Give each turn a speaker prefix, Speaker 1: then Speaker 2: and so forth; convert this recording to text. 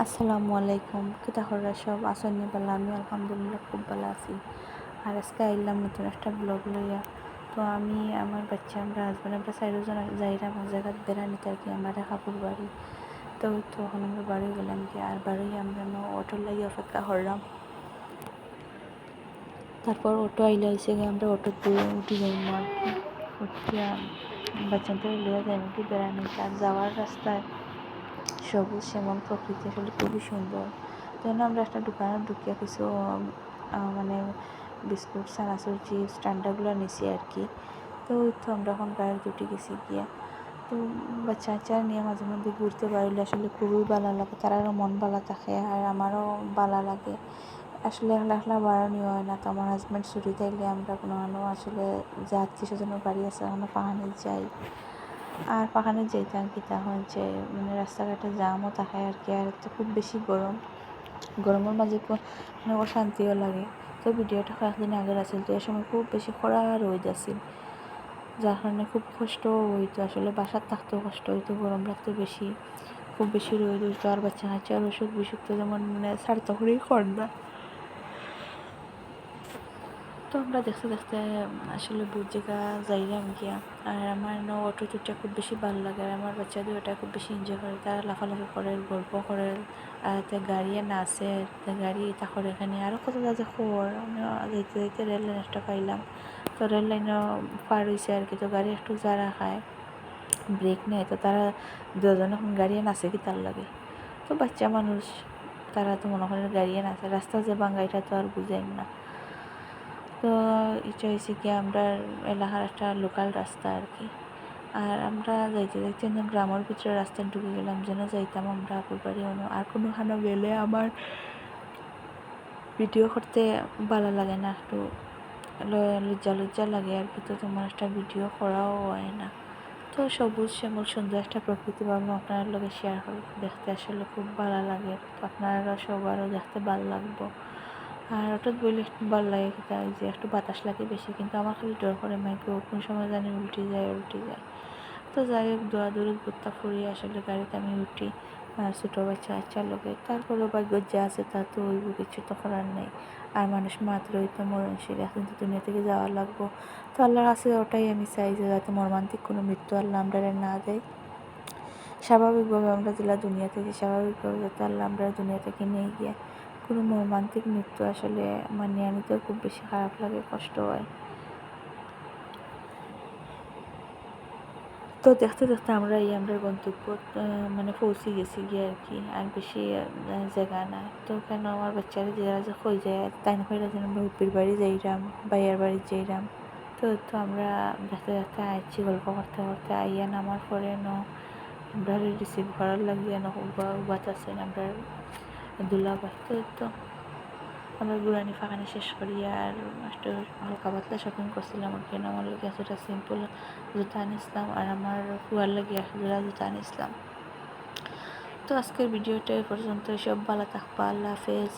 Speaker 1: আসসালামু আলাইকুম, কিতা হরা সব আসনি বালা? আমি আলহামদুলিল্লাহ খুব ভালো আছি। আর আজকে আইলাম নতুন একটা ব্লগ লইয়া। তো আমি আমার বাচ্চা আমরা হাজব্যান্ড আমরা চারিজন যাইলাম এক জায়গায় বেড়ানিতে আর কি, আমার কাকুর বাড়ি। তো তখন আমরা বাড়ি গেলাম কি, আর বাড়ি আমরা অটোর লাগিয়ে অপেক্ষা করলাম। তারপর অটো আইলে হয়েছে আমরা অটোতে উঠে যাইম আর কি, উঠিয়া বাচ্চাদের লইয়া যাইম কি বেড়ানিতে। আর যাওয়ার রাস্তায় সবুজ শ্যামল প্রকৃতি আসলে খুবই সুন্দর। যেন আমরা একটা দোকানে ঢুকিয়া কিছু মানে বিস্কুট চানাচুর চিপস ঠান্ডাগুলো নিছি আর কি। তো আমরা এখন গাড়ি উঠে গেছি গিয়া। তো বাচ্চা কাচ্চা নিয়ে মাঝে মধ্যে ঘুরতে পারলে আসলে খুবই ভালো লাগে, তারারও মন ভালো থাকে আর আমারও ভালো লাগে। আসলে একলা একলা বাড়ানি হয় না। তো আমার হাজব্যান্ড ছুটি থাকলে আমরা কোনো আসলে যে আত্মীয় স্বজনের বাড়ি আছে ওখানে পাহাড়ে যাই। আর পাখানে যেতাম কি তখন যে মানে রাস্তাঘাটে জামও থাকে আর কি। আর তো খুব বেশি গরমের মাঝে মানে অশান্তিও লাগে। তো ভিডিওটা কয়েকদিন আগের আছিল, তো এই সময় খুব বেশি খরা রোদ আছিল, যার কারণে খুব কষ্ট হইতো। আসলে বাসার থাকতেও কষ্ট হইতো, গরম লাগতো বেশি, খুব বেশি রোদ হইতো। আর বাচ্চা কাচ্চার অসুখ বিসুখ তো যেমন মানে ছাড়তে করেই কর না। তো আমরা দেখতে দেখতে আসলে বহুত জায়গা যাইলাম গিয়া। আর আমার অটো টুটা খুব বেশি ভালো লাগে। আর আমার বাচ্চাদের ওটা খুব বেশি এনজয় করে, তারা লাফালাফি করে, গল্প করে, আর গাড়িয়ে নাচে, গাড়ি তা করে এখানে আরও কত যা খবর। যাইতে যাইতে রেল লাইন একটা পাইলাম। তো রেল লাইনও পার হয়েছে আর কি। তো গাড়ি একটু যারা খায় ব্রেক নেয়, তো তারা দুজন এখন গাড়িয়ে নাচে কি তার লাগে। তো বাচ্চা মানুষ তারা তো মনে করেন গাড়িয়ে নাচে, রাস্তা যে বাঙ্গাইটা তো আর বুঝেন না। তো এটা হয়েছে কি আমরা এলাকার একটা লোকাল রাস্তা আর কি। আর আমরা যাইতে যাইতে গ্রামের ভিতরে রাস্তায় ঢুকে গেলাম, যেন যাইতাম আমরা আপুর বাড়ি। আর কোনোখানে গেলে আমার ভিডিও করতে ভালো লাগে না, একটু লজ্জা লজ্জা লাগে আর কি। তো তেমন একটা ভিডিও করাও হয় না। তো সবুজ শ্যামল সুন্দর একটা প্রকৃতি ভাবলাম আপনার লগে শেয়ার করি, দেখতে আসলে খুব ভালো লাগে। তো আপনারা সবারও দেখতে ভালো লাগবো। আর হঠাৎ বললে একটু ভালো লাগে কিতা যে একটু বাতাস লাগে বেশি, কিন্তু আমার খালি ডর করে মাইকে কোন সময় জানি উল্টে যায়। তো যাই হোক দৌড়াদৌড়ি ঘুরতে ফুরি আসলে গাড়িতে আমি উঠি আর ছোটো বাচ্চা কাচ্চার লোকে। তারপরেও ভাগ্য যা আছে তা তো হইব, কিছু তো করার নেই। আর মানুষ মাত্রই তো মরণশীল, এখন তো দুনিয়া থেকে যাওয়া লাগবো। তো আল্লাহর কাছে ওটাই আমি চাই যে যাতে মর্মান্তিক কোনো মৃত্যু আল্লাহ আমরা না দেয়। স্বাভাবিকভাবে আমরা যেটা দুনিয়া থেকে স্বাভাবিকভাবে যাতে আল্লাহ আমরা দুনিয়া থেকে নিয়ে গিয়ে কোনো মর্মান্তিক মৃত্যু আসলে মানিয়ে নিতেও খুব বেশি খারাপ লাগে, কষ্ট হয়। তো দেখতে দেখতে আমরা আমরা গন্তব্য মানে পৌঁছে গেছি গিয়ে আর কি। আর বেশি জায়গা না। তো কেন আমার বাচ্চারা যারা যে হয়ে যায় তাই না কইরা যেন আমরা উপির বাড়ি যাইরাম, বাইয়ার বাড়ি যাইরাম। তো আমরা দেখতে দেখতে আইছি, গল্প করতে করতে আইয়া নামার পরে আমরা রিসিভ করার লাগিয়ে উবাত আছেন আমরা দুলাভাই। তো আমরা ঘুরানি ফাঁকানি শেষ করি আর একটা হালকা পাতলা শপিং করছিলাম আর কি। আমার লাগে এতটা সিম্পল জুতা আনিসলাম আর আমার ফুয়ার লাগে এক জোড়া জুতা আনিসলাম। তো আজকের ভিডিওটা এ পর্যন্ত, সব ভালো থাকবা, আল্লাহ হাফেজ।